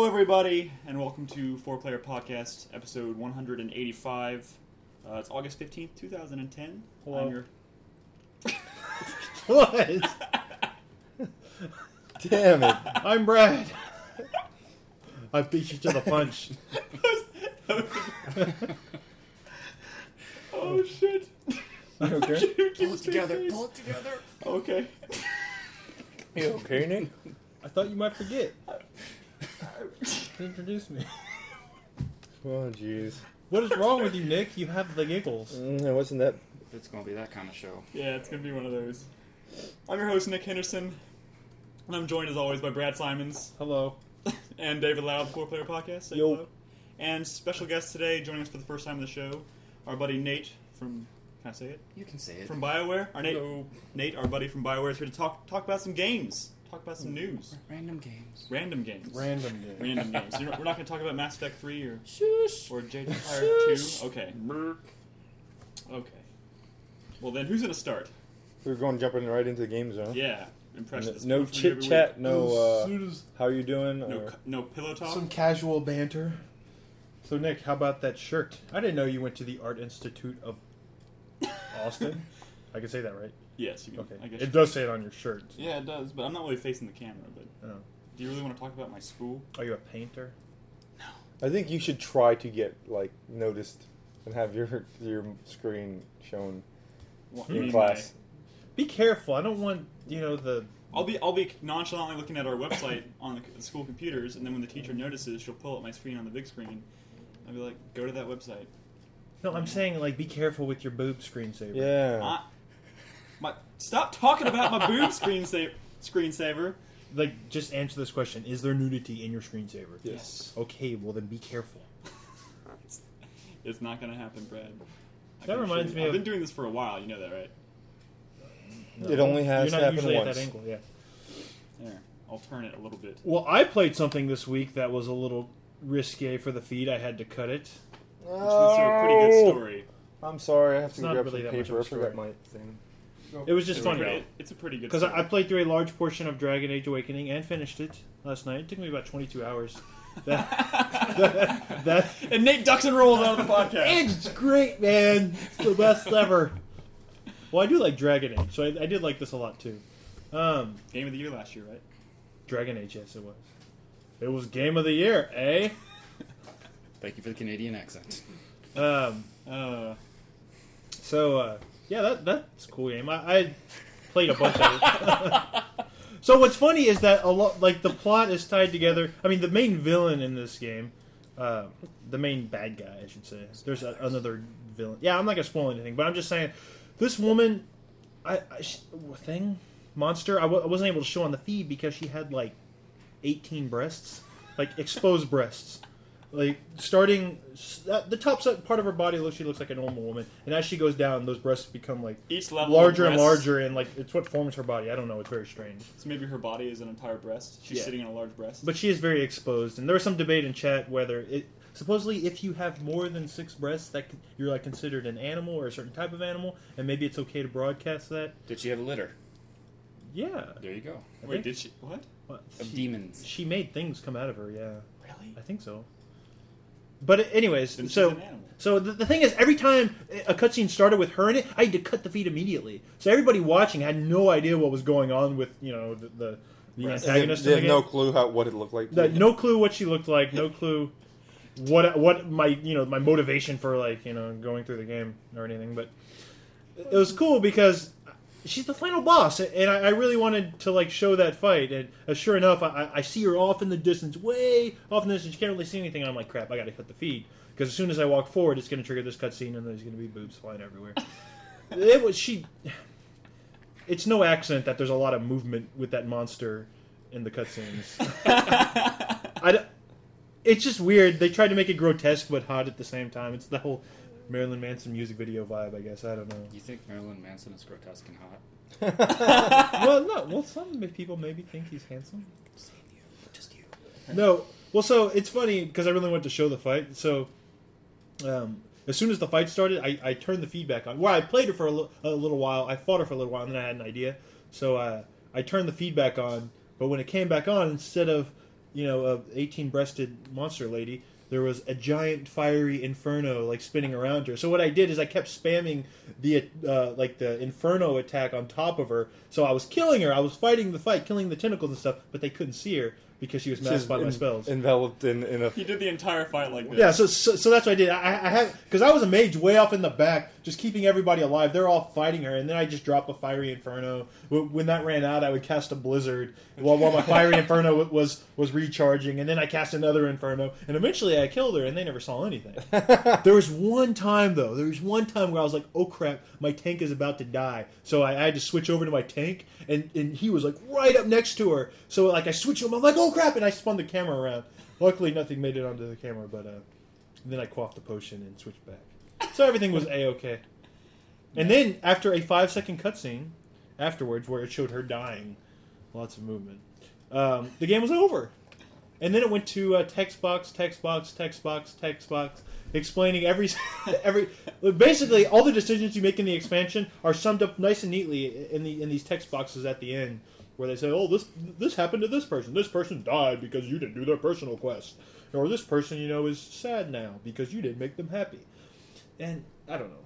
everybody, and welcome to 4-Player Podcast, episode 185. It's August 15th, 2010. Hello. I'm your... What? Damn it. I'm Brad. I beat you to the punch. Oh, shit. You okay? Pull it together. Okay. You okay, Nick? I thought you might forget. Introduce me. Oh, jeez. What is wrong with you, Nick? You have the giggles. It wasn't that... It's going to be that kind of show. Yeah, it's going to be one of those. I'm your host, Nick Henderson, and I'm joined, as always, by Brad Simons Hello. and David Loud, 4-Player Podcast. Say Yo. hello. And special guest today, joining us for the first time on the show, our buddy Nate from... Can I say it? You can say it. From BioWare. Hello. Nate, our buddy from BioWare, is here to talk about some games. Talk about some news. Random games. Random games. Random game. Random games. We're not going to talk about Mass Effect 3 or Jade Empire 2. Okay. Okay. Well, then, who's going to start? We're going jumping right into the game zone. Yeah. Impressions. No chit chat, no how you doing? No pillow talk. Some casual banter. So, Nick, how about that shirt? I didn't know you went to the Art Institute of Austin. I can say that, right? Yes. You can, Okay. I guess It does say it on your shirt. Yeah, it does, but I'm not really facing the camera. But Oh. do you really want to talk about my school? Are you a painter? I think you should try to get noticed and have your screen shown What, in class. Be careful. I don't want, the... I'll be nonchalantly looking at our website on the school computers, and then when the teacher notices, she'll pull up my screen on the big screen. I'll be like, go to that website. No, I'm saying, be careful with your boob screensaver. Yeah. Stop talking about my boob screensaver. Just answer this question. Is there nudity in your screensaver? Yes. Okay, well then be careful. It's not going to happen, Brad. That reminds me I've of... been doing this for a while. You know that, right? It only has You're to not happen usually once. at that angle, yeah. There. I'll turn it a little bit. Well, I played something this week that was a little risque for the feed. I had to cut it. Which leads to a pretty good story. I'm sorry, I have It's to not grab really some that much paper. of I a forgot story. my thing. It was just It's funny. a pretty good Because story. I played through a large portion of Dragon Age Awakening and finished it last night. It took me about 22 hours. That and Nate ducks and rolls out of the podcast. It's great, man. It's the best ever. Well, I do like Dragon Age, so I did like this a lot too. Game of the year last year, right? Dragon Age, yes, it was. It was Game of the Year, eh? Thank you for the Canadian accent. Yeah, that's a cool game. I played a bunch of it. So what's funny is that a lot, the plot is tied together. I mean, the main villain in this game, the main bad guy, I should say. There's another villain. Yeah, I'm not gonna spoil anything, but I'm just saying, this woman, monster, I wasn't able to show on the feed because she had 18 breasts, exposed breasts. Starting the top part of her body she looks like a normal woman, and as she goes down, those breasts become each level larger of and breasts, larger, and it's what forms her body. I don't know. It's very strange. So maybe her body is an entire breast. She's sitting on a large breast. But she is very exposed, and there was some debate in chat whether supposedly if you have more than 6 breasts, that you're considered an animal or a certain type of animal, and maybe it's okay to broadcast that. Did she have a litter? Yeah. There you go. Wait, did she? What? Of demons. She made things come out of her. Yeah. Really? I think so. But anyways, Then she's so an animal. so the thing is, every time a cutscene started with her in it, I had to cut the feed immediately. So everybody watching had no idea what was going on with the antagonist. They have no clue what it looked like. No clue what she looked like. No clue what my my motivation for going through the game or anything. But it was cool because she's the final boss, and I really wanted to show that fight. And sure enough, I see her off in the distance, way off in the distance. You can't really see anything. I'm like, crap, I got to cut the feed because as soon as I walk forward, it's going to trigger this cutscene, and there's going to be boobs flying everywhere. It's no accident that there's a lot of movement with that monster in the cutscenes. It's just weird. They tried to make it grotesque but hot at the same time. It's the whole Marilyn Manson music video vibe, I guess. I don't know. You think Marilyn Manson is grotesque and hot? Well, no. Well, some people maybe think he's handsome. Same you. Just you. No. Well, so it's funny because I really wanted to show the fight. So, as soon as the fight started, I turned the feedback on. Well, I played her for a little while. I fought her for a little while, and then I had an idea. So I turned the feedback on. But when it came back on, instead of a 18-breasted monster lady, there was a giant fiery inferno like spinning around her. So what I did is I kept spamming the inferno attack on top of her. So I was killing her. I was fighting the fight, killing the tentacles and stuff, but they couldn't see her because she was masked by my spells. Enveloped in a... He did the entire fight like this. Yeah, so that's what I did. I had, because I was a mage way off in the back, just keeping everybody alive. They're all fighting her, and then I just drop a fiery inferno. When that ran out, I would cast a blizzard while my fiery inferno was recharging, and then I cast another inferno, and eventually I killed her, and they never saw anything. There was one time though. There was one time where I was like, "Oh crap, my tank is about to die." So I had to switch over to my tank, and he was like right up next to her. So like I switched him. I'm like, "Oh crap!" and I spun the camera around. Luckily, nothing made it onto the camera, but then I quaffed the potion and switched back. So everything was A-okay. And then, after a 5-second cutscene afterwards, where it showed her dying, lots of movement, the game was over. And then it went to text box, explaining every... Basically, all the decisions you make in the expansion are summed up nice and neatly in these text boxes at the end, where they say, "Oh, this happened to this person. This person died because you didn't do their personal quest, or this person, is sad now because you didn't make them happy." And I don't know.